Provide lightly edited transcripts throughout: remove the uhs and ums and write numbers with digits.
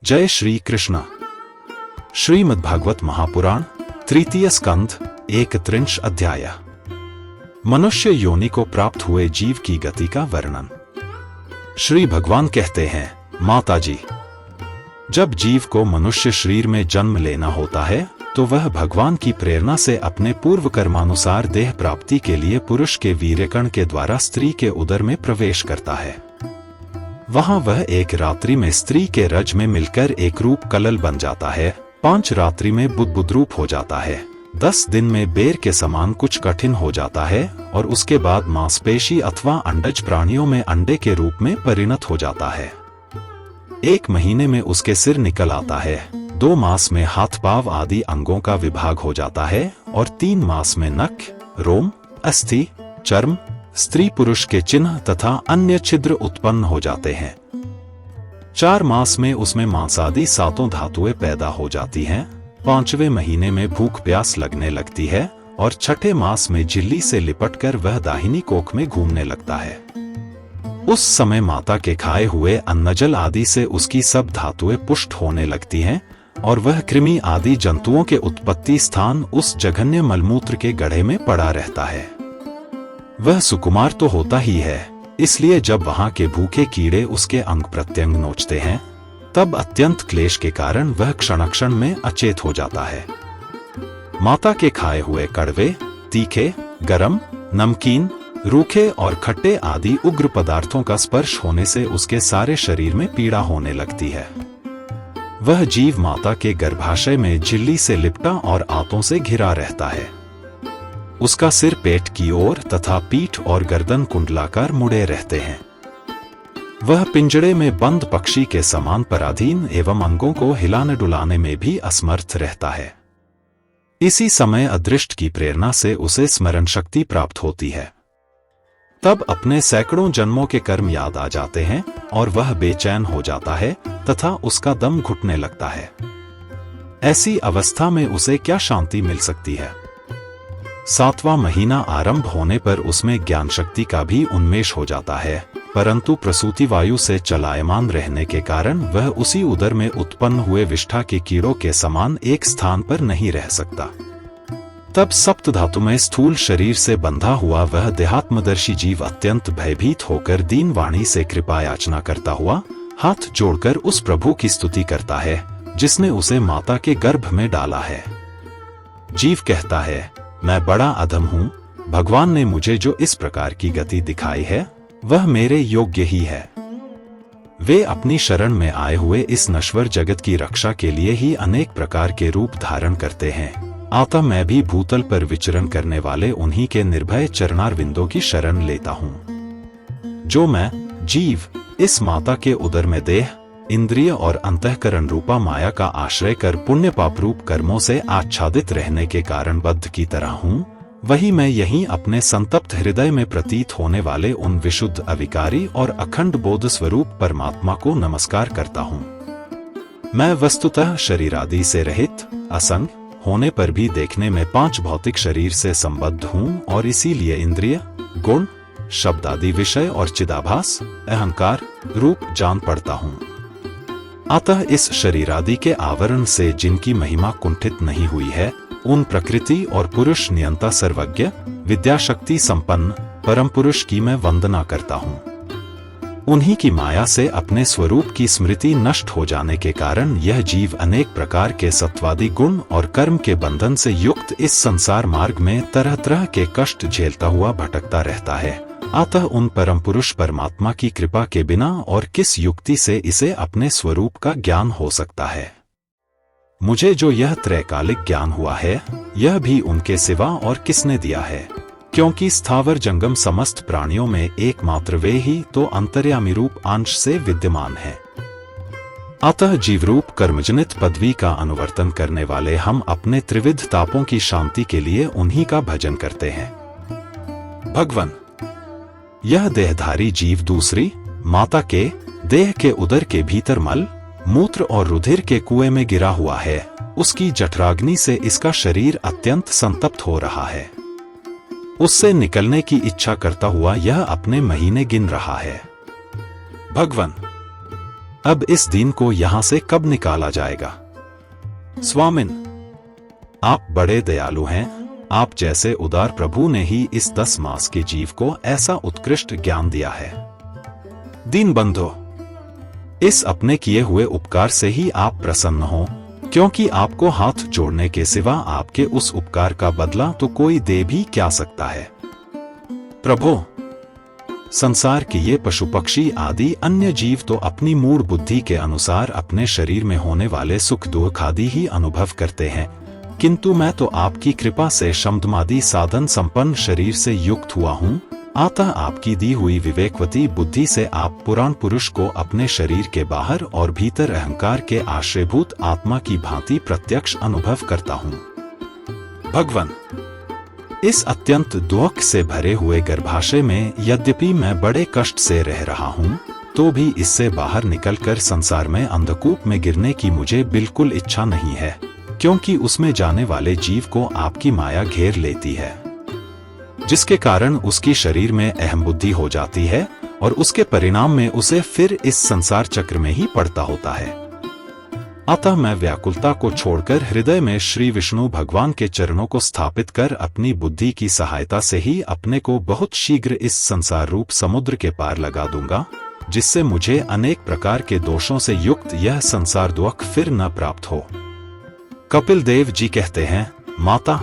जय श्री कृष्ण। श्रीमद्भागवत महापुराण तृतीय स्कंध 31 अध्याय। मनुष्य योनि को प्राप्त हुए जीव की गति का वर्णन। श्री भगवान कहते हैं, माताजी, जब जीव को मनुष्य शरीर में जन्म लेना होता है तो वह भगवान की प्रेरणा से अपने पूर्व कर्मानुसार देह प्राप्ति के लिए पुरुष के वीर्यकण के द्वारा स्त्री के उदर में प्रवेश करता है। वहां वह एक रात्रि में स्त्री के रज में मिलकर एक रूप कलल बन जाता है, 5 रात्रि में बुद्बुद रूप हो जाता है, 10 दिन में बेर के समान कुछ कठिन हो जाता है और उसके बाद मांसपेशी अथवा अंडज प्राणियों में अंडे के रूप में परिणत हो जाता है। 1 महीने में उसके सिर निकल आता है, 2 मास में हाथ पांव आदि अंगों का विभाग हो जाता है और 3 मास में नख, रोम, अस्थि, चर्म, स्त्री पुरुष के चिन्ह तथा अन्य छिद्र उत्पन्न हो जाते हैं। 4 मास में उसमें मांस आदि 7 धातुएं पैदा हो जाती हैं। 5वें महीने में भूख प्यास लगने लगती है और 6ठे मास में झिल्ली से लिपटकर वह दाहिनी कोख में घूमने लगता है। उस समय माता के खाए हुए अन्नजल आदि से उसकी सब धातुएं पुष्ट होने लगती हैं और वह कृमि आदि जंतुओं के उत्पत्ति स्थान उस जघन्य मलमूत्र के गड्ढे में पड़ा रहता है। वह सुकुमार तो होता ही है, इसलिए जब वहां के भूखे कीड़े उसके अंग प्रत्यंग नोचते हैं तब अत्यंत क्लेश के कारण वह क्षण में अचेत हो जाता है। माता के खाए हुए कड़वे, तीखे, गरम, नमकीन, रूखे और खट्टे आदि उग्र पदार्थों का स्पर्श होने से उसके सारे शरीर में पीड़ा होने लगती है। वह जीव माता के गर्भाशय में झिल्ली से लिपटा और आंतों से घिरा रहता है। उसका सिर पेट की ओर तथा पीठ और गर्दन कुंडलाकार मुड़े रहते हैं। वह पिंजड़े में बंद पक्षी के समान पराधीन एवं अंगों को हिलाने डुलाने में भी असमर्थ रहता है। इसी समय अदृष्ट की प्रेरणा से उसे स्मरण शक्ति प्राप्त होती है। तब अपने सैकड़ों जन्मों के कर्म याद आ जाते हैं और वह बेचैन हो जाता है तथा उसका दम घुटने लगता है। ऐसी अवस्था में उसे क्या शांति मिल सकती है। 7वां महीना आरंभ होने पर उसमें ज्ञान शक्ति का भी उन्मेष हो जाता है, परंतु प्रसूति वायु से चलायमान रहने के कारण वह उसी उदर में उत्पन्न हुए विष्ठा के कीड़ों के समान एक स्थान पर नहीं रह सकता। तब सप्त धातु में स्थूल शरीर से बंधा हुआ वह देहात्मदर्शी जीव अत्यंत भयभीत होकर दीन वाणी से कृपा याचना करता हुआ हाथ जोड़कर उस प्रभु की स्तुति करता है जिसने उसे माता के गर्भ में डाला है। जीव कहता है, मैं बड़ा अधम हूं, भगवान ने मुझे जो इस प्रकार की गति दिखाई है वह मेरे योग्य ही है। वे अपनी शरण में आए हुए इस नश्वर जगत की रक्षा के लिए ही अनेक प्रकार के रूप धारण करते हैं। अतः मैं भी भूतल पर विचरण करने वाले उन्हीं के निर्भय चरणारविंदों की शरण लेता हूं। जो मैं जीव इस माता के उदर में देह, इंद्रिय और अंतःकरण रूपा माया का आश्रय कर पुण्य पाप रूप कर्मों से आच्छादित रहने के कारण बद्ध की तरह हूँ, वही मैं यहीं अपने संतप्त हृदय में प्रतीत होने वाले उन विशुद्ध अविकारी और अखंड बोध स्वरूप परमात्मा को नमस्कार करता हूँ। मैं वस्तुतः शरीर आदि से रहित, असंग होने पर भी देखने में 5 भौतिक शरीर से संबद्ध हूँ और इसीलिए इंद्रिय, गुण, शब्द आदि विषय और चिदाभास, अहंकार रूप जान पड़ता हूँ। अतः इस शरीर आदि के आवरण से जिनकी महिमा कुंठित नहीं हुई है, उन प्रकृति और पुरुष नियंता सर्वज्ञ, विद्याशक्ति संपन्न परम पुरुष की मैं वंदना करता हूँ। उन्हीं की माया से अपने स्वरूप की स्मृति नष्ट हो जाने के कारण यह जीव अनेक प्रकार के सत्वादि गुण और कर्म के बंधन से युक्त इस संसार मार्ग में तरह तरह के कष्ट झेलता हुआ भटकता रहता है। अतः उन परम पुरुष परमात्मा की कृपा के बिना और किस युक्ति से इसे अपने स्वरूप का ज्ञान हो सकता है। मुझे जो यह त्रैकालिक ज्ञान हुआ है यह भी उनके सिवा और किसने दिया है, क्योंकि स्थावर जंगम समस्त प्राणियों में एकमात्र वे ही तो अंतर्यामी रूप अंश से विद्यमान है। अतः जीवरूप कर्मजनित पदवी का अनुवर्तन करने वाले हम अपने त्रिविध तापों की शांति के लिए उन्हीं का भजन करते हैं। भगवान, यह देहधारी जीव दूसरी माता के देह के उदर के भीतर मल, मूत्र और रुधिर के कुएं में गिरा हुआ है। उसकी जठराग्नि से इसका शरीर अत्यंत संतप्त हो रहा है। उससे निकलने की इच्छा करता हुआ यह अपने महीने गिन रहा है। भगवान, अब इस दीन को यहां से कब निकाला जाएगा? स्वामिन, आप बड़े दयालु हैं। आप जैसे उदार प्रभु ने ही इस 10 मास के जीव को ऐसा उत्कृष्ट ज्ञान दिया है। दीनबंधो, इस अपने किए हुए उपकार से ही आप प्रसन्न हो, क्योंकि आपको हाथ जोड़ने के सिवा आपके उस उपकार का बदला तो कोई दे भी क्या सकता है। प्रभु, संसार के ये पशु पक्षी आदि अन्य जीव तो अपनी मूढ़ बुद्धि के अनुसार अपने शरीर में होने वाले सुख दुख आदि ही अनुभव करते हैं, किंतु मैं तो आपकी कृपा से शमदमादि साधन संपन्न शरीर से युक्त हुआ हूँ। अतः आपकी दी हुई विवेकवती बुद्धि से आप पुराण पुरुष को अपने शरीर के बाहर और भीतर अहंकार के आश्रयभूत आत्मा की भांति प्रत्यक्ष अनुभव करता हूँ। भगवान, इस अत्यंत दुख से भरे हुए गर्भाशय में यद्यपि मैं बड़े कष्ट से रह रहा हूँ, तो भी इससे बाहर निकलकर संसार में अंधकूप में गिरने की मुझे बिल्कुल इच्छा नहीं है, क्योंकि उसमें जाने वाले जीव को आपकी माया घेर लेती है, जिसके कारण उसकी शरीर में अहम बुद्धि हो जाती है और उसके परिणाम में उसे फिर इस संसार चक्र में ही पड़ता होता है। अतः मैं व्याकुलता को छोड़कर हृदय में श्री विष्णु भगवान के चरणों को स्थापित कर अपनी बुद्धि की सहायता से ही अपने को बहुत शीघ्र इस संसार रूप समुद्र के पार लगा दूंगा, जिससे मुझे अनेक प्रकार के दोषों से युक्त यह संसार दुख फिर न प्राप्त हो। कपिल देव जी कहते हैं, माता,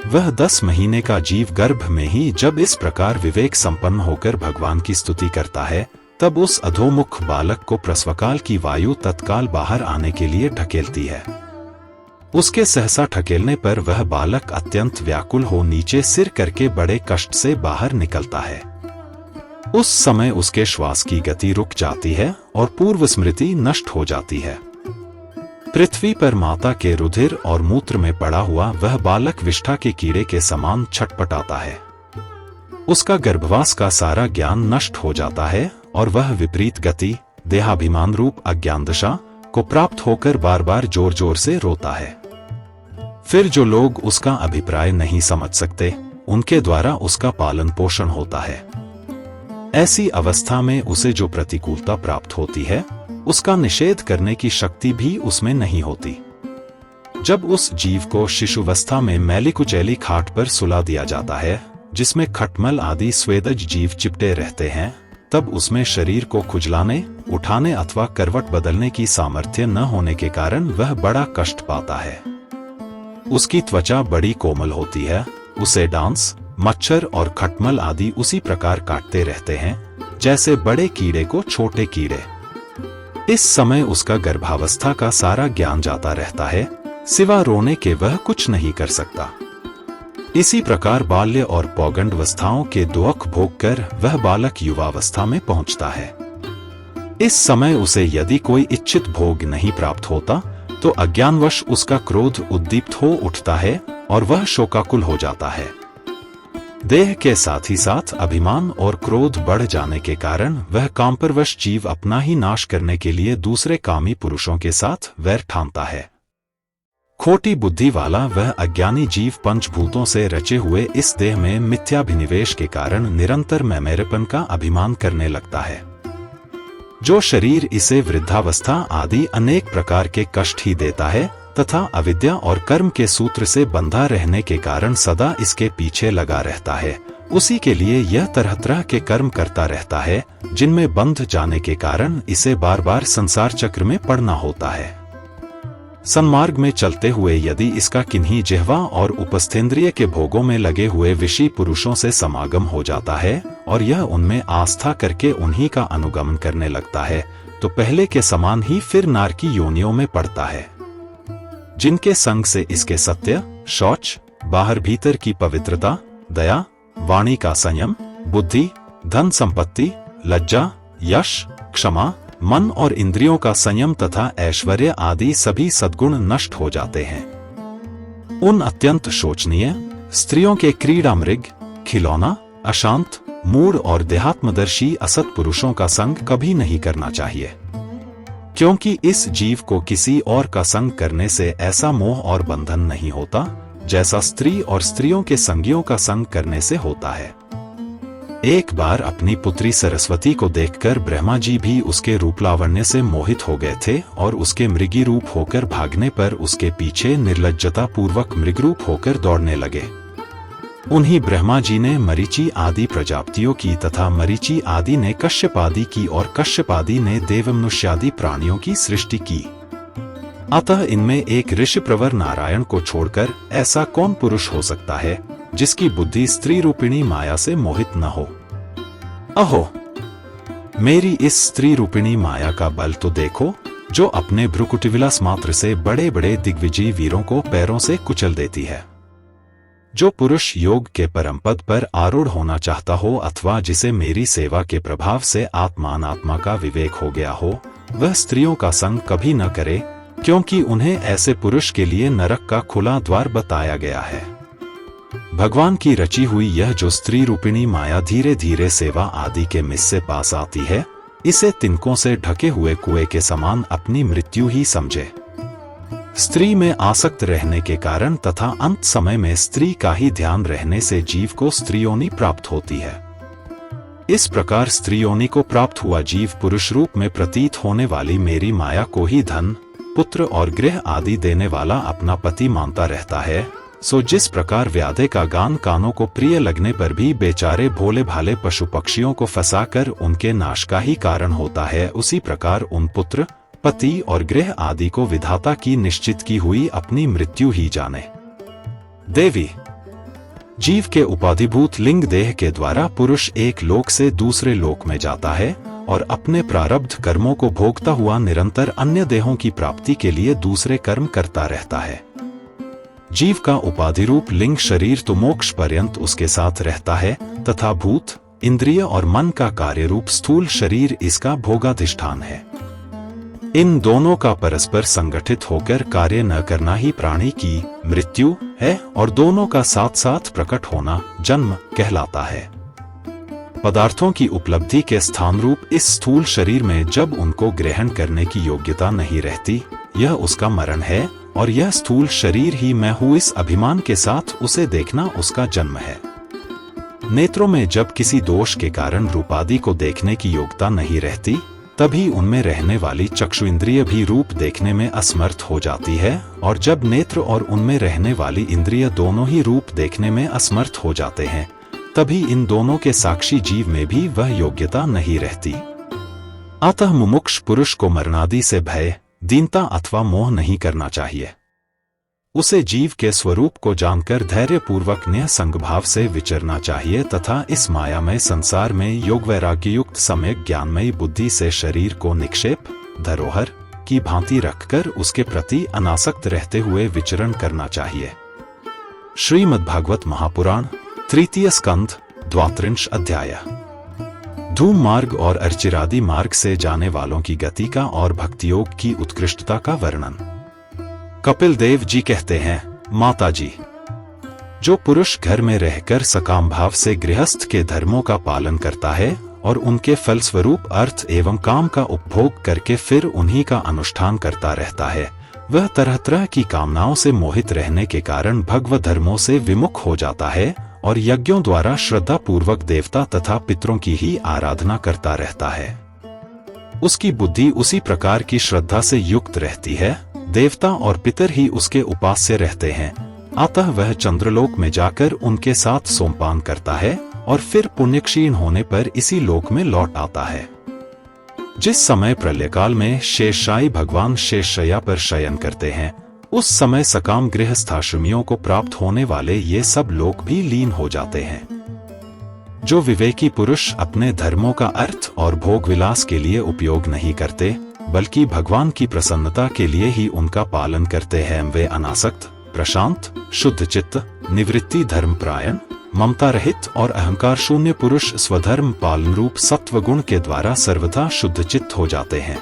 वह 10 महीने का जीव गर्भ में ही जब इस प्रकार विवेक संपन्न होकर भगवान की स्तुति करता है, तब उस अधोमुख बालक को प्रसवकाल की वायु तत्काल बाहर आने के लिए ढकेलती है। उसके सहसा ढकेलने पर वह बालक अत्यंत व्याकुल हो नीचे सिर करके बड़े कष्ट से बाहर निकलता है। उस समय उसके श्वास की गति रुक जाती है और पूर्व स्मृति नष्ट हो जाती है। पृथ्वी पर माता के रुधिर और मूत्र में पड़ा हुआ वह बालक विष्ठा के कीड़े के समान छटपटाता है। उसका गर्भवास का सारा ज्ञान नष्ट हो जाता है और वह विपरीत गति, देहाभिमान रूप अज्ञान दशा को प्राप्त होकर बार बार जोर जोर से रोता है। फिर जो लोग उसका अभिप्राय नहीं समझ सकते, उनके द्वारा उसका पालन पोषण होता है। ऐसी अवस्था में उसे जो प्रतिकूलता प्राप्त होती है, उसका निषेध करने की शक्ति भी उसमें नहीं होती। जब उस जीव को शिशुवस्था में मैली कुचैली खाट पर सुला दिया जाता है, जिसमें खटमल आदि स्वेदज जीव चिपटे रहते हैं, तब उसमें शरीर को खुजलाने, उठाने अथवा करवट बदलने की सामर्थ्य न होने के कारण वह बड़ा कष्ट पाता है। उसकी त्वचा बड़ी कोमल होती है, उसे डांस, मच्छर और खटमल आदि उसी प्रकार काटते रहते हैं जैसे बड़े कीड़े को छोटे कीड़े। इस समय उसका गर्भावस्था का सारा ज्ञान जाता रहता है, सिवा रोने के वह कुछ नहीं कर सकता। इसी प्रकार बाल्य और पौगंडावस्थाओं के दुख भोग कर वह बालक युवावस्था में पहुंचता है। इस समय उसे यदि कोई इच्छित भोग नहीं प्राप्त होता, तो अज्ञानवश उसका क्रोध उद्दीप्त हो उठता है और वह शोकाकुल हो जाता है। देह के साथ ही साथ अभिमान और क्रोध बढ़ जाने के कारण वह कामपरवश जीव अपना ही नाश करने के लिए दूसरे कामी पुरुषों के साथ वैर ठानता है। खोटी बुद्धि वाला वह अज्ञानी जीव पंचभूतों से रचे हुए इस देह में मिथ्याभिनिवेश के कारण निरंतर मैं मेरेपन का अभिमान करने लगता है। जो शरीर इसे वृद्धावस्था आदि अनेक प्रकार के कष्ट ही देता है तथा अविद्या और कर्म के सूत्र से बंधा रहने के कारण सदा इसके पीछे लगा रहता है, उसी के लिए यह तरह तरह के कर्म करता रहता है, जिनमें बंध जाने के कारण इसे बार बार संसार चक्र में पड़ना होता है। सन्मार्ग में चलते हुए यदि इसका किन्हीं जिह्वा और उपस्थेंद्रिय के भोगों में लगे हुए विषी पुरुषों से समागम हो जाता है और यह उनमें आस्था करके उन्हीं का अनुगमन करने लगता है, तो पहले के समान ही फिर नारकी योनियों में पड़ता है, जिनके संग से इसके सत्य, शौच, बाहर भीतर की पवित्रता, दया, वाणी का संयम, बुद्धि, धन संपत्ति, लज्जा, यश, क्षमा, मन और इंद्रियों का संयम तथा ऐश्वर्य आदि सभी सद्गुण नष्ट हो जाते हैं। उन अत्यंत शोचनीय स्त्रियों के क्रीड़ा मृग, खिलौना, अशांत, मूढ़ और देहात्मदर्शी असत पुरुषों का संग कभी नहीं करना चाहिए, क्योंकि इस जीव को किसी और का संग करने से ऐसा मोह और बंधन नहीं होता, जैसा स्त्री और स्त्रियों के संगियों का संग करने से होता है। एक बार अपनी पुत्री सरस्वती को देखकर ब्रह्मा जी भी उसके रूप लावण्य से मोहित हो गए थे और उसके मृगी रूप होकर भागने पर उसके पीछे निर्लज्जता पूर्वक मृगरूप होकर दौड़ने लगे। उन्हीं ब्रह्मा जी ने मरीचि आदि प्रजापतियों की तथा मरीचि आदि ने कश्यप आदि की और कश्यप आदि ने देवमनुष्यादि प्राणियों की सृष्टि की। अतः इनमें एक ऋषि प्रवर नारायण को छोड़कर ऐसा कौन पुरुष हो सकता है जिसकी बुद्धि स्त्री रूपिणी माया से मोहित न हो। अहो, मेरी इस स्त्री रूपिणी माया का बल तो देखो, जो अपने भ्रुकुटिविलास मात्र से बड़े बड़े दिग्विजयी वीरों को पैरों से कुचल देती है। जो पुरुष योग के परम पद पर आरूढ़ होना चाहता हो अथवा जिसे मेरी सेवा के प्रभाव से आत्मात्मा का विवेक हो गया हो, वह स्त्रियों का संग कभी न करे, क्योंकि उन्हें ऐसे पुरुष के लिए नरक का खुला द्वार बताया गया है। भगवान की रची हुई यह जो स्त्री रूपिणी माया धीरे धीरे सेवा आदि के मिस से पास आती है, इसे तिनकों से ढके हुए कुएं के समान अपनी मृत्यु ही समझे। स्त्री में आसक्त रहने के कारण तथा अंत समय में स्त्री का ही ध्यान रहने से जीव को स्त्रीयोनि प्राप्त होती है। इस प्रकार स्त्रीयोनि को प्राप्त हुआ जीव पुरुष रूप में प्रतीत होने वाली मेरी माया को ही धन, पुत्र और गृह आदि देने वाला अपना पति मानता रहता है। सो जिस प्रकार व्याधे का गान कानों को प्रिय लगने पर भी बेचारे भोले भाले पशु पक्षियों को फंसाकर उनके नाश का ही कारण होता है, उसी प्रकार उन पुत्र, पति और गृह आदि को विधाता की निश्चित की हुई अपनी मृत्यु ही जाने। देवी, जीव के उपाधिभूत लिंग देह के द्वारा पुरुष एक लोक से दूसरे लोक में जाता है और अपने प्रारब्ध कर्मों को भोगता हुआ निरंतर अन्य देहों की प्राप्ति के लिए दूसरे कर्म करता रहता है। जीव का उपाधि रूप लिंग शरीर तो मोक्ष पर्यंत उसके साथ रहता है तथा भूत, इंद्रिय और मन का कार्य रूप स्थूल शरीर इसका भोगाधिष्ठान है। इन दोनों का परस्पर संगठित होकर कार्य न करना ही प्राणी की मृत्यु है और दोनों का साथ साथ प्रकट होना जन्म कहलाता है। पदार्थों की उपलब्धि के स्थान रूप इस स्थूल शरीर में जब उनको ग्रहण करने की योग्यता नहीं रहती, यह उसका मरण है और यह स्थूल शरीर ही मैं हूँ इस अभिमान के साथ उसे देखना उसका जन्म है। नेत्रों में जब किसी दोष के कारण रूपादि को देखने की योग्यता नहीं रहती, तभी उनमें रहने वाली चक्षु इंद्रिय भी रूप देखने में असमर्थ हो जाती है और जब नेत्र और उनमें रहने वाली इंद्रिय दोनों ही रूप देखने में असमर्थ हो जाते हैं, तभी इन दोनों के साक्षी जीव में भी वह योग्यता नहीं रहती। अतः मुमुक्ष पुरुष को मरणादि से भय, दीनता अथवा मोह नहीं करना चाहिए। उसे जीव के स्वरूप को जानकर धैर्यपूर्वक निःसंग भाव से विचरना चाहिए तथा इस मायामय संसार में योग वैराग्य युक्त सम्यक ज्ञानमयी बुद्धि से शरीर को निक्षेप धरोहर की भांति रखकर उसके प्रति अनासक्त रहते हुए विचरण करना चाहिए। श्रीमद्भागवत महापुराण तृतीय स्कंध द्वात्रिंश अध्याय। धूम मार्ग और अर्चिरादि मार्ग से जाने वालों की गति का और भक्ति योग की उत्कृष्टता का वर्णन। कपिल देव जी कहते हैं, माता जी, जो पुरुष घर में रहकर सकाम भाव से गृहस्थ के धर्मों का पालन करता है और उनके फलस्वरूप अर्थ एवं काम का उपभोग करके फिर उन्हीं का अनुष्ठान करता रहता है, वह तरह तरह की कामनाओं से मोहित रहने के कारण भगवत धर्मों से विमुख हो जाता है और यज्ञों द्वारा श्रद्धा पूर्वक देवता तथा पितरों की ही आराधना करता रहता है। उसकी बुद्धि उसी प्रकार की श्रद्धा से युक्त रहती है, देवता और पितर ही उसके उपास्य रहते हैं, अतः वह चंद्रलोक में जाकर उनके साथ सोमपान करता है और फिर पुण्य क्षीण होने पर इसी लोक में लौट आता है। जिस समय प्रलयकाल में शेषशायी भगवान शेषशय्या पर शयन करते हैं, उस समय सकाम गृहस्थाश्रमियों को प्राप्त होने वाले ये सब लोक भी लीन हो जाते हैं। जो विवेकी पुरुष अपने धर्मों का अर्थ और भोग विलास के लिए उपयोग नहीं करते, बल्कि भगवान की प्रसन्नता के लिए ही उनका पालन करते हैं, वे अनासक्त, प्रशांत, शुद्ध चित्त, निवृत्ति धर्मपरायण, ममता रहित और अहंकार शून्य पुरुष स्वधर्म पालन रूप सत्व गुण के द्वारा सर्वथा शुद्ध चित्त हो जाते हैं।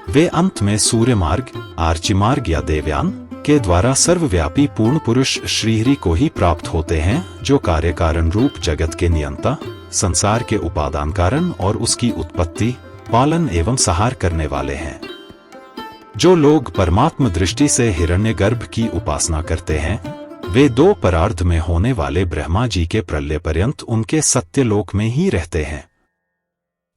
वे अंत में सूर्य मार्ग, आर्ची मार्ग या देवयान के द्वारा सर्वव्यापी पूर्ण पुरुष श्रीहरि को ही प्राप्त होते हैं, जो कार्य कारण रूप जगत के नियंता, संसार के उपादान कारण और उसकी उत्पत्ति, पालन एवं सहार करने वाले हैं। जो लोग परमात्म दृष्टि से हिरण्यगर्भ की उपासना करते हैं, वे दो परार्ध में होने वाले ब्रह्मा जी के प्रलय पर्यंत उनके सत्यलोक में ही रहते हैं।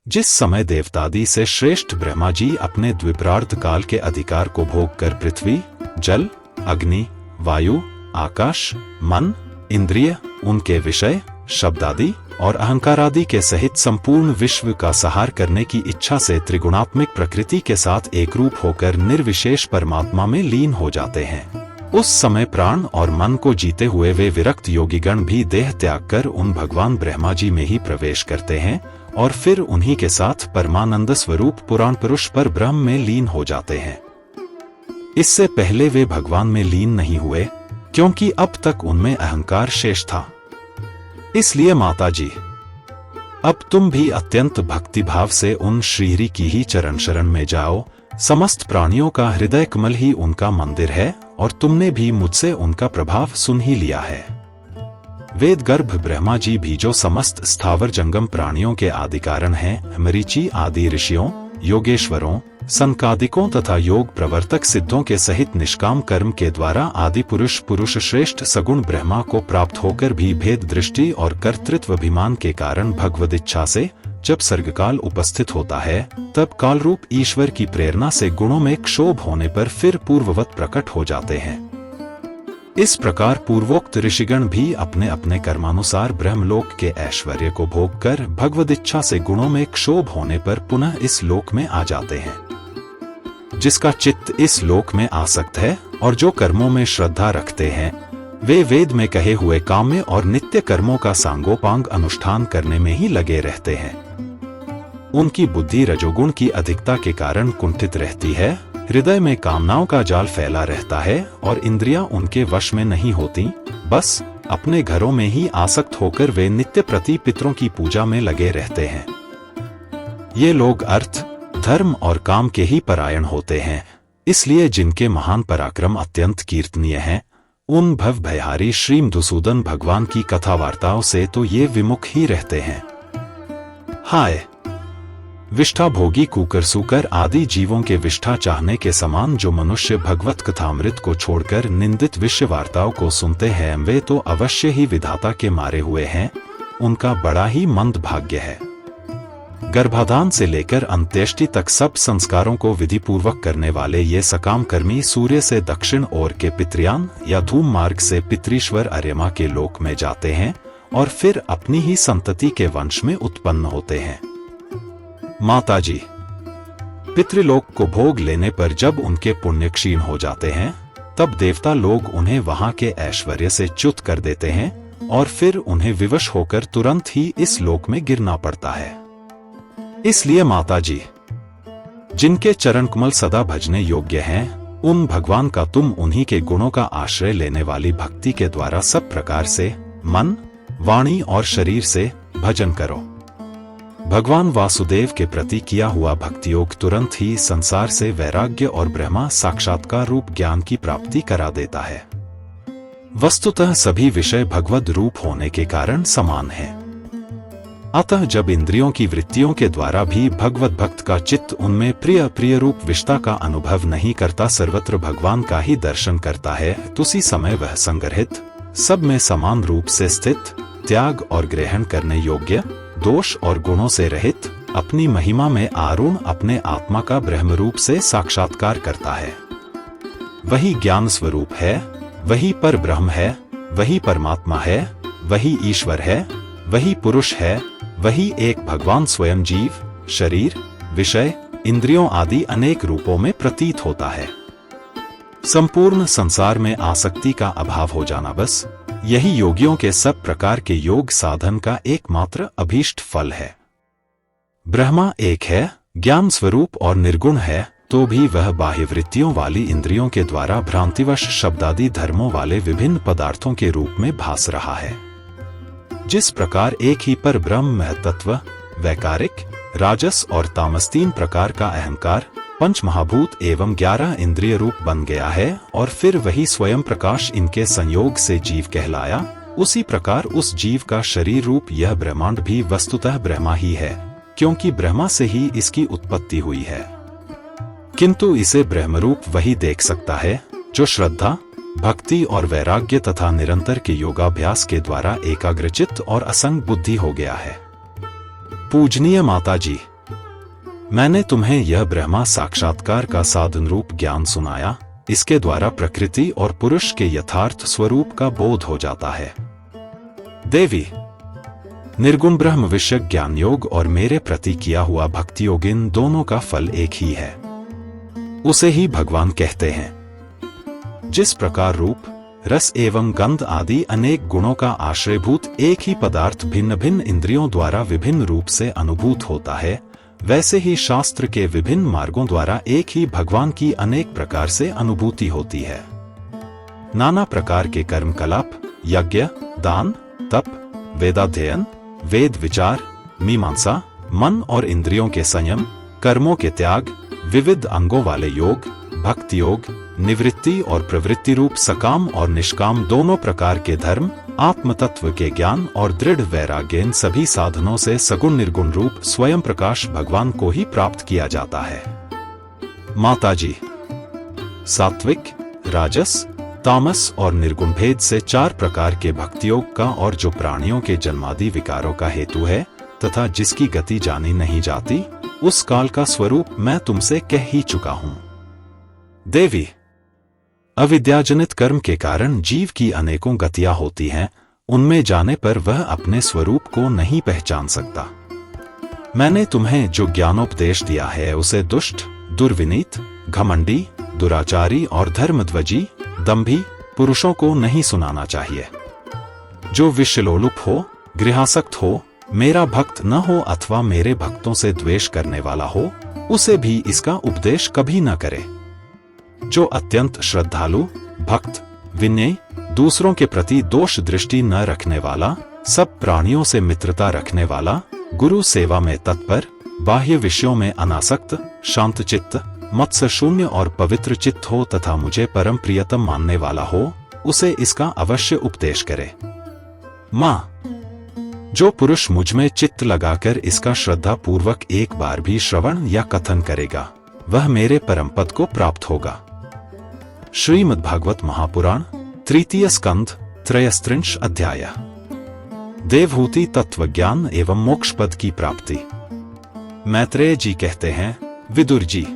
जिस समय देवतादि से श्रेष्ठ ब्रह्मा जी अपने द्विपरार्ध काल के अधिकार को भोग कर पृथ्वी, जल, अग्नि, वायु, आकाश, मन, इंद्रिय, उनके विषय, शब्दादि और अहंकारादि के सहित संपूर्ण विश्व का संहार करने की इच्छा से त्रिगुणात्मक प्रकृति के साथ एकरूप होकर निर्विशेष परमात्मा में लीन हो जाते हैं, उस समय प्राण और मन को जीते हुए वे विरक्त योगीगण भी देह त्याग कर उन भगवान ब्रह्मा जी में ही प्रवेश करते हैं और फिर उन्हीं के साथ परमानंद स्वरूप पुराण पुरुष पर ब्रह्म में लीन हो जाते हैं। इससे पहले वे भगवान में लीन नहीं हुए, क्योंकि अब तक उनमें अहंकार शेष था। इसलिए माता जी, अब तुम भी अत्यंत भक्तिभाव से उन श्रीहरि की ही चरण शरण में जाओ। समस्त प्राणियों का हृदय कमल ही उनका मंदिर है और तुमने भी मुझसे उनका प्रभाव सुन ही लिया है। वेद गर्भ ब्रह्मा जी भी जो समस्त स्थावर जंगम प्राणियों के आदि कारण हैं, मरीचि आदि ऋषियों, योगेश्वरों, संकादिकों तथा योग प्रवर्तक सिद्धों के सहित निष्काम कर्म के द्वारा आदि पुरुष श्रेष्ठ सगुण ब्रह्मा को प्राप्त होकर भी भेद दृष्टि और कर्तृत्व अभिमान के कारण भगवद इच्छा से जब सर्गकाल उपस्थित होता है, तब काल रूप ईश्वर की प्रेरणा से गुणों में क्षोभ होने पर फिर पूर्ववत प्रकट हो जाते हैं। इस प्रकार पूर्वोक्त ऋषिगण भी अपने अपने कर्मानुसार ब्रह्मलोक के ऐश्वर्य को भोग कर भगवद इच्छा से गुणों में क्षोभ होने पर पुनः इस लोक में आ जाते हैं। जिसका चित्त इस लोक में आसक्त है और जो कर्मों में श्रद्धा रखते हैं, वे वेद में कहे हुए काम्य और नित्य कर्मों का सांगोपांग अनुष्ठान करने में ही लगे रहते हैं। उनकी बुद्धि रजोगुण की अधिकता के कारण कुंठित रहती है, हृदय में कामनाओं का जाल फैला रहता है और इंद्रियां उनके वश में नहीं होती, बस अपने घरों में ही आसक्त होकर वे नित्य प्रति पितरों की पूजा में लगे रहते हैं। ये लोग अर्थ, धर्म और काम के ही परायण होते हैं, इसलिए जिनके महान पराक्रम अत्यंत कीर्तनीय हैं, उन भव भयहारी श्री मधुसूदन भगवान की कथा वार्ताओं से तो ये विमुख ही रहते हैं। हाय, विष्ठा भोगी कुकर आदि जीवों के विष्ठा चाहने के समान जो मनुष्य भगवत कथामृत को छोड़कर निंदित विषय वार्ताओं को सुनते हैं, वे तो अवश्य ही विधाता के मारे हुए हैं। उनका बड़ा ही मंद भाग्य है। गर्भाधान से लेकर अंत्येष्टि तक सब संस्कारों को विधि पूर्वक करने वाले ये सकाम कर्मी सूर्य से दक्षिण ओर के पितृयान या धूम मार्ग से पितृश्वर अर्यमा के लोक में जाते हैं और फिर अपनी ही संतति के वंश में उत्पन्न होते हैं। माता जी, पितृलोक को भोग लेने पर जब उनके पुण्य क्षीण हो जाते हैं, तब देवता लोग उन्हें वहां के ऐश्वर्य से च्युत कर देते हैं और फिर उन्हें विवश होकर तुरंत ही इस लोक में गिरना पड़ता है। इसलिए माता जी, जिनके चरण कमल सदा भजने योग्य हैं, उन भगवान का तुम उन्हीं के गुणों का आश्रय लेने वाली भक्ति के द्वारा सब प्रकार से मन, वाणी और शरीर से भजन करो। भगवान वासुदेव के प्रति किया हुआ भक्ति योग तुरंत ही संसार से वैराग्य और ब्रह्मा साक्षात्कार रूप ज्ञान की प्राप्ति करा देता है। वस्तुतः सभी विषय भगवद रूप होने के कारण समान हैं। अतः जब इंद्रियों की वृत्तियों के द्वारा भी भगवत भक्त का चित्त उनमें प्रिय रूप विष्ठा का अनुभव नहीं करता, सर्वत्र भगवान का ही दर्शन करता है, तो उसी समय वह संग्रहित, सब में समान रूप से स्थित, त्याग और ग्रहण करने योग्य, दोष और गुणों से रहित, अपनी महिमा में आरूढ़ अपने आत्मा का ब्रह्म रूप से साक्षात्कार करता है। वही ज्ञान स्वरूप है, वही पर ब्रह्म है, वही परमात्मा है, वही ईश्वर है, वही पुरुष है, वही एक भगवान स्वयं जीव, शरीर, विषय, इंद्रियों आदि अनेक रूपों में प्रतीत होता है। संपूर्ण संसार में आसक्ति का अभाव हो जाना, बस यही योगियों के सब प्रकार के योग साधन का एकमात्र अभीष्ट फल है। ब्रह्मा एक है, ज्ञान स्वरूप और निर्गुण है, तो भी वह बाह्य वृत्तियों वाली इंद्रियों के द्वारा भ्रांतिवश शब्दादि धर्मों वाले विभिन्न पदार्थों के रूप में भास रहा है। जिस प्रकार एक ही पर ब्रह्म महतत्व, वैकारिक, राजस और तामस तीन प्रकार का अहंकार, पंच महाभूत एवं 11 इंद्रिय रूप बन गया है और फिर वही स्वयं प्रकाश इनके संयोग से जीव कहलाया, उसी प्रकार उस जीव का शरीर रूप यह ब्रह्मांड भी वस्तुतः ब्रह्मा ही है, क्योंकि ब्रह्मा से ही इसकी उत्पत्ति हुई है। किंतु इसे ब्रह्मरूप वही देख सकता है जो श्रद्धा, भक्ति और वैराग्य तथा निरंतर के योगाभ्यास के द्वारा एकाग्रचित्त और असंग बुद्धि हो गया है। पूजनीय माता जी, मैंने तुम्हें यह ब्रह्मा साक्षात्कार का साधन रूप ज्ञान सुनाया। इसके द्वारा प्रकृति और पुरुष के यथार्थ स्वरूप का बोध हो जाता है। देवी, निर्गुण ब्रह्म विषय ज्ञान योग और मेरे प्रति किया हुआ भक्ति योग, इन दोनों का फल एक ही है। उसे ही भगवान कहते हैं। जिस प्रकार रूप, रस एवं गंध आदि अनेक गुणों का आश्रयभूत एक ही पदार्थ भिन्न भिन्न इंद्रियों द्वारा विभिन्न रूप से अनुभूत होता है, वैसे ही शास्त्र के विभिन्न मार्गों द्वारा एक ही भगवान की अनेक प्रकार से अनुभूति होती है। नाना प्रकार के कर्मकलाप, यज्ञ, दान, तप, वेदाध्ययन, वेद विचार, मीमांसा, मन और इंद्रियों के संयम, कर्मों के त्याग, विविध अंगों वाले योग, भक्ति योग, निवृत्ति और प्रवृत्ति रूप सकाम और निष्काम दोनों प्रकार के धर्म, आत्म तत्व के ज्ञान और दृढ़ वैराग्य, इन सभी साधनों से सगुण निर्गुण रूप स्वयं प्रकाश भगवान को ही प्राप्त किया जाता है। माताजी, सात्विक, राजस, तामस और निर्गुण भेद से 4 प्रकार के भक्ति योग का, और जो प्राणियों के जन्मादि विकारों का हेतु है तथा जिसकी गति जानी नहीं जाती, उस काल का स्वरूप मैं तुमसे कह ही चुका हूं। देवी, अविद्याजनित कर्म के कारण जीव की अनेकों गतियां होती हैं, उनमें जाने पर वह अपने स्वरूप को नहीं पहचान सकता। मैंने तुम्हें जो ज्ञानोपदेश दिया है उसे दुष्ट, दुर्विनीत, घमंडी, दुराचारी और धर्मध्वजी, दंभी पुरुषों को नहीं सुनाना चाहिए। जो विषलोलुप हो, गृहासक्त हो, मेरा भक्त न हो अथवा मेरे भक्तों से द्वेष करने वाला हो, उसे भी इसका उपदेश कभी न करे। जो अत्यंत श्रद्धालु, भक्त, विनयी, दूसरों के प्रति दोष दृष्टि न रखने वाला, सब प्राणियों से मित्रता रखने वाला, गुरु सेवा में तत्पर, बाह्य विषयों में अनासक्त, शांतचित्त, मत्स्य शून्य और पवित्र चित्त हो तथा मुझे परम प्रियतम मानने वाला हो, उसे इसका अवश्य उपदेश करे। मां, जो पुरुष मुझ में चित्त लगाकर इसका श्रद्धा पूर्वक एक बार भी श्रवण या कथन करेगा, वह मेरे परम पद को प्राप्त होगा। श्रीमद्भागवत महापुराण, तृतीय स्कंध, त्रयस्त्रिंश अध्याय। देवहूति तत्वज्ञान एवं मोक्ष पद की प्राप्ति। मैत्रेय जी कहते हैं, विदुर जी,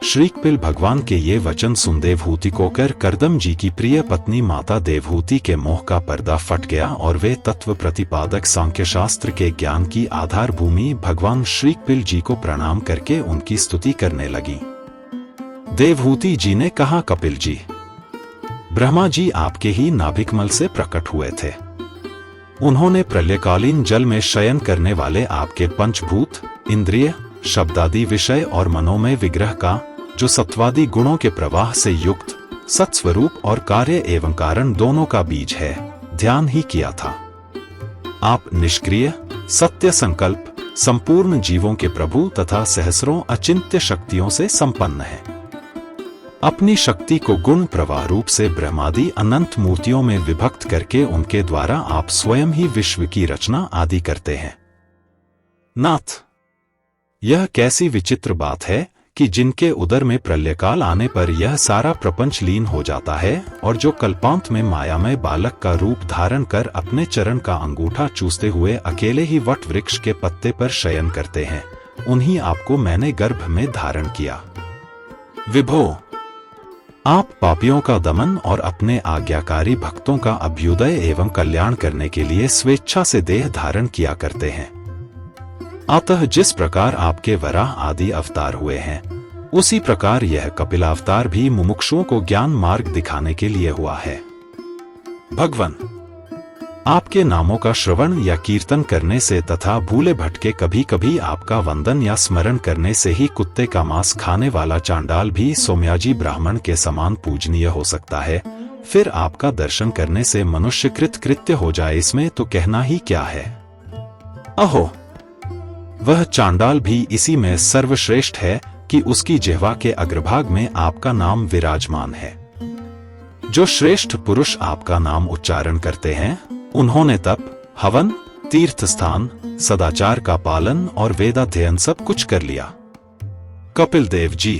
श्रीकपिल भगवान के ये वचन सुन देवहूति को कर कर्दम जी की प्रिय पत्नी माता देवहूति के मोह का पर्दा फट गया और वे तत्व प्रतिपादक सांख्य शास्त्र के ज्ञान की आधार भूमि भगवान श्रीकपिल जी को प्रणाम करके उनकी स्तुति करने लगी। देवहूति जी ने कहा, कपिल जी, ब्रह्मा जी आपके ही नाभिकमल से प्रकट हुए थे। उन्होंने प्रलयकालीन जल में शयन करने वाले आपके पंचभूत, इंद्रिय, शब्दादि विषय और मनोमय विग्रह का, जो सत्वादि गुणों के प्रवाह से युक्त सत्स्वरूप और कार्य एवं कारण दोनों का बीज है, ध्यान ही किया था। आप निष्क्रिय, सत्य संकल्प, संपूर्ण जीवों के प्रभु तथा सहस्रों अचिंत्य शक्तियों से संपन्न हैं। अपनी शक्ति को गुण प्रवाह रूप से ब्रह्मादि अनंत मूर्तियों में विभक्त करके उनके द्वारा आप स्वयं ही विश्व की रचना आदि करते हैं। नाथ, यह कैसी विचित्र बात है कि जिनके उदर में प्रलयकाल आने पर यह सारा प्रपंच लीन हो जाता है और जो कल्पांत में मायामय बालक का रूप धारण कर अपने चरण का अंगूठा चूसते हुए अकेले ही वट वृक्ष के पत्ते पर शयन करते हैं, उन्हीं आपको मैंने गर्भ में धारण किया। विभो, आप पापियों का दमन और अपने आज्ञाकारी भक्तों का अभ्युदय एवं कल्याण करने के लिए स्वेच्छा से देह धारण किया करते हैं। अतः जिस प्रकार आपके वराह आदि अवतार हुए हैं, उसी प्रकार यह कपिलावतार भी मुमुक्षुओं को ज्ञान मार्ग दिखाने के लिए हुआ है। भगवान, आपके नामों का श्रवण या कीर्तन करने से तथा भूले भटके कभी कभी आपका वंदन या स्मरण करने से ही कुत्ते का मांस खाने वाला चांडाल भी सोम्याजी ब्राह्मण के समान पूजनीय हो सकता है, फिर आपका दर्शन करने से मनुष्य कृत्य हो जाए, इसमें तो कहना ही क्या है। अहो, वह चांडाल भी इसी में सर्वश्रेष्ठ है कि उसकी जिह्वा के अग्रभाग में आपका नाम विराजमान है। जो श्रेष्ठ पुरुष आपका नाम उच्चारण करते हैं, उन्होंने तप, हवन, तीर्थ स्थान, सदाचार का पालन और वेदाध्ययन सब कुछ कर लिया। कपिल देव जी,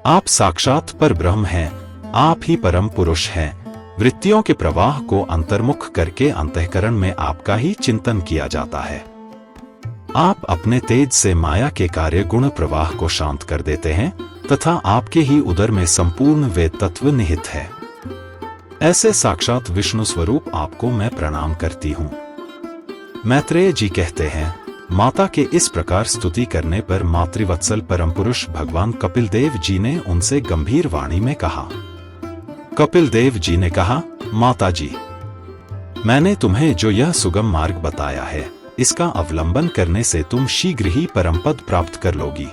आप साक्षात पर ब्रह्म हैं, आप ही परम पुरुष हैं। वृत्तियों के प्रवाह को अंतर्मुख करके अंतःकरण में आपका ही चिंतन किया जाता है। आप अपने तेज से माया के कार्य गुण प्रवाह को शांत कर देते हैं तथा आपके ही उदर में संपूर्ण वेद तत्व निहित है। ऐसे साक्षात विष्णु स्वरूप आपको मैं प्रणाम करती हूँ। मैत्रेय जी कहते हैं, माता के इस प्रकार स्तुति करने पर मातृवत्सल परम पुरुष भगवान कपिल देव जी ने उनसे गंभीर वाणी में कहा। कपिल देव जी ने कहा, माता जी, मैंने तुम्हें जो यह सुगम मार्ग बताया है, इसका अवलंबन करने से तुम शीघ्र ही परमपद प्राप्त कर लोगी।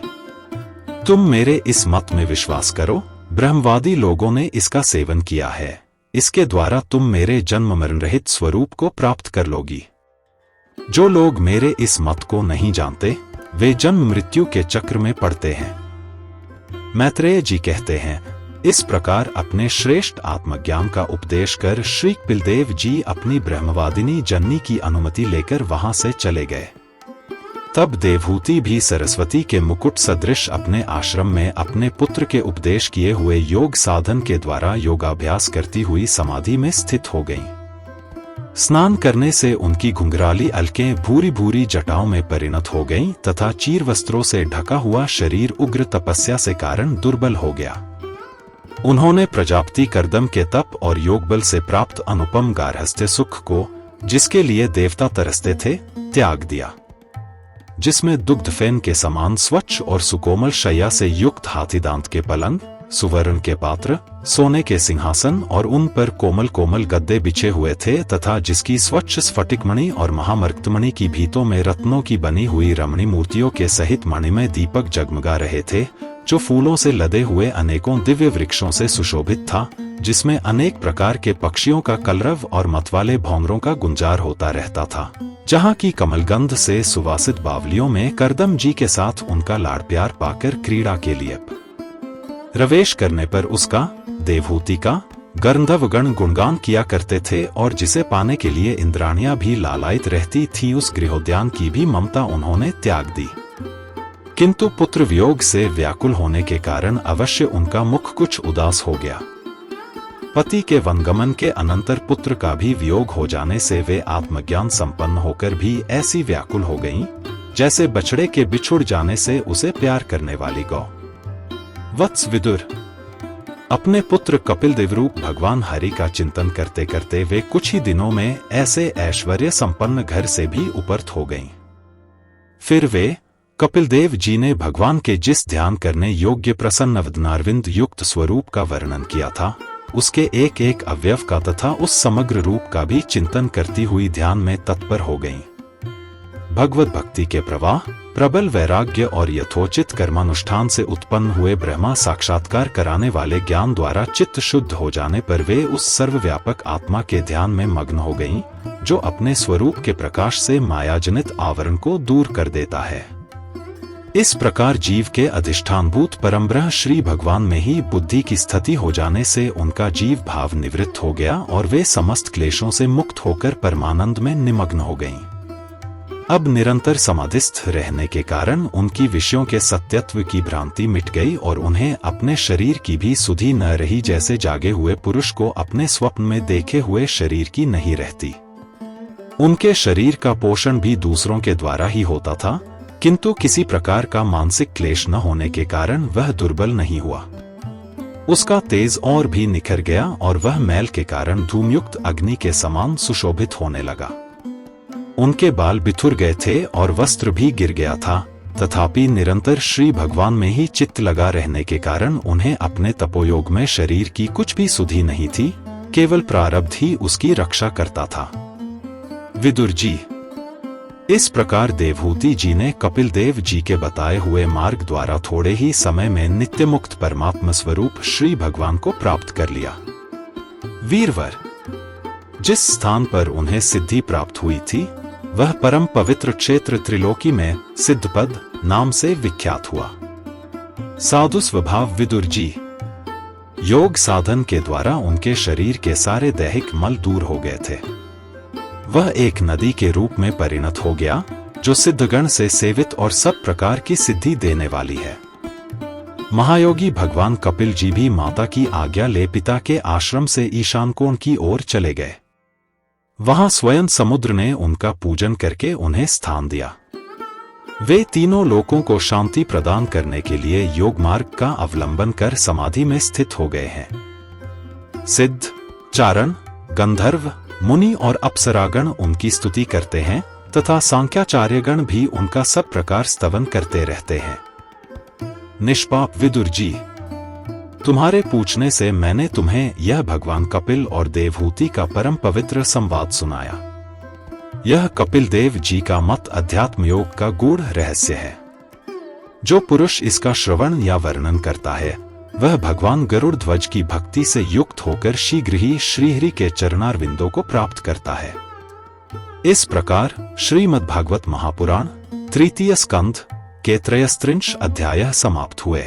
तुम मेरे इस मत में विश्वास करो। ब्रह्मवादी लोगों ने इसका सेवन किया है। इसके द्वारा तुम मेरे जन्म मरण रहित स्वरूप को प्राप्त कर लोगी। जो लोग मेरे इस मत को नहीं जानते, वे जन्म मृत्यु के चक्र में पड़ते हैं। मैत्रेय जी कहते हैं, इस प्रकार अपने श्रेष्ठ आत्मज्ञान का उपदेश कर श्री कपिलदेव जी अपनी ब्रह्मवादिनी जननी की अनुमति लेकर वहां से चले गए। तब देवहूति भी सरस्वती के मुकुट सदृश अपने आश्रम में अपने पुत्र के उपदेश किए हुए योग साधन के द्वारा योगाभ्यास करती हुई समाधि में स्थित हो गईं। स्नान करने से उनकी घुंघराली अलकें भूरी भूरी जटाओं में परिणत हो गईं तथा चीर वस्त्रों से ढका हुआ शरीर उग्र तपस्या से कारण दुर्बल हो गया। उन्होंने प्रजापति कर्दम के तप और योगबल से प्राप्त अनुपम गार्हस्थ्य सुख को, जिसके लिए देवता तरसते थे, त्याग दिया। जिसमें दुग्धफेन के समान स्वच्छ और सुकोमल शैया से युक्त हाथीदांत के पलंग, सुवर्ण के पात्र, सोने के सिंहासन और उन पर कोमल कोमल गद्दे बिछे हुए थे तथा जिसकी स्वच्छ स्फटिकमणि और महामरक्तमणि की भीतों में रत्नों की बनी हुई रमणी मूर्तियों के सहित मणिमय दीपक जगमगा रहे थे, जो फूलों से लदे हुए अनेकों दिव्य वृक्षों से सुशोभित था, जिसमें अनेक प्रकार के पक्षियों का कलरव और मतवाले भौंगरों का गुंजार होता रहता था, जहाँ की कमलगंध से सुवासित बावलियों में करदम जी के साथ उनका लाड़ प्यार पाकर क्रीड़ा के लिए प्रवेश करने पर उसका, देवहूति का, गंधर्वगण गुणगान किया करते थे और जिसे पाने के लिए इंद्राणियां भी लालायित रहती थी, उस गृहोद्यान की भी ममता उन्होंने त्याग दी। किंतु पुत्र वियोग से व्याकुल होने के कारण अवश्य उनका मुख कुछ उदास हो गया। पति के वनगमन के अनंतर पुत्र का भी वियोग हो जाने से वे आत्मज्ञान संपन्न होकर भी ऐसी व्याकुल हो गईं, जैसे बछड़े के बिछुड़ जाने से उसे प्यार करने वाली गौ। वत्स विदुर, अपने पुत्र कपिल देवरूप भगवान हरि का चिंतन करते करते वे कुछ ही दिनों में ऐसे ऐश्वर्य संपन्न घर से भी उपरत हो गईं। फिर वे कपिलदेव जी ने भगवान के जिस ध्यान करने योग्य प्रसन्न वदनारविंद युक्त स्वरूप का वर्णन किया था, उसके एक एक अवयव का तथा उस समग्र रूप का भी चिंतन करती हुई ध्यान में तत्पर हो गईं। भगवत भक्ति के प्रवाह, प्रबल वैराग्य और यथोचित कर्मानुष्ठान से उत्पन्न हुए ब्रह्मा साक्षात्कार कराने वाले ज्ञान द्वारा चित्त शुद्ध हो जाने पर वे उस सर्वव्यापक आत्मा के ध्यान में मग्न हो गईं, जो अपने स्वरूप के प्रकाश से मायाजनित आवरण को दूर कर देता है। इस प्रकार जीव के अधिष्ठानभूत परमब्रह्म श्री भगवान में ही बुद्धि की स्थिति हो जाने से उनका जीव भाव निवृत्त हो गया और वे समस्त क्लेशों से मुक्त होकर परमानंद में निमग्न हो गईं। अब निरंतर समाधिस्थ रहने के कारण उनकी विषयों के सत्यत्व की भ्रांति मिट गई और उन्हें अपने शरीर की भी सुधि न रही, जैसे जागे हुए पुरुष को अपने स्वप्न में देखे हुए शरीर की नहीं रहती। उनके शरीर का पोषण भी दूसरों के द्वारा ही होता था, किंतु किसी प्रकार का मानसिक क्लेश न होने के कारण वह दुर्बल नहीं हुआ। उसका तेज और भी निखर गया और वह मैल के कारण धूमयुक्त अग्नि के समान सुशोभित होने लगा। उनके बाल बिथुर गए थे और वस्त्र भी गिर गया था, तथापि निरंतर श्री भगवान में ही चित्त लगा रहने के कारण उन्हें अपने तपोयोग में शरीर की कुछ भी सुधि नहीं थी, केवल प्रारब्ध ही उसकी रक्षा करता था। विदुर जी, इस प्रकार देवहूति जी ने कपिल देव जी के बताए हुए मार्ग द्वारा थोड़े ही समय में नित्य मुक्त परमात्मा स्वरूप श्री भगवान को प्राप्त कर लिया। वीरवर, जिस स्थान पर उन्हें सिद्धि प्राप्त हुई थी, वह परम पवित्र क्षेत्र त्रिलोकी में सिद्धपद नाम से विख्यात हुआ। साधु स्वभाव विदुर जी, योग साधन के द्वारा उनके शरीर के सारे दैहिक मल दूर हो गए थे। वह एक नदी के रूप में परिणत हो गया, जो सिद्धगण से सेवित और सब प्रकार की सिद्धि देने वाली है। महायोगी भगवान कपिल जी भी माता की आज्ञा ले पिता के आश्रम से ईशान कोण की ओर चले गए। वहां स्वयं समुद्र ने उनका पूजन करके उन्हें स्थान दिया। वे तीनों लोकों को शांति प्रदान करने के लिए योग मार्ग का अवलंबन कर समाधि में स्थित हो गए हैं। सिद्ध, चारण, गंधर्व, मुनि और अप्सरागण उनकी स्तुति करते हैं तथा सांख्याचार्यगण भी उनका सब प्रकार स्तवन करते रहते हैं। निष्पाप विदुर जी, तुम्हारे पूछने से मैंने तुम्हें यह भगवान कपिल और देवहूति का परम पवित्र संवाद सुनाया। यह कपिल देव जी का मत अध्यात्म योग का गूढ़ रहस्य है। जो पुरुष इसका श्रवण या वर्णन करता है वह भगवान गरुड़ ध्वज की भक्ति से युक्त होकर शीघ्र ही श्रीहरि के चरणारविंदों को प्राप्त करता है। इस प्रकार श्रीमद्भागवत महापुराण तृतीय स्कंध के 33 अध्याय समाप्त हुए।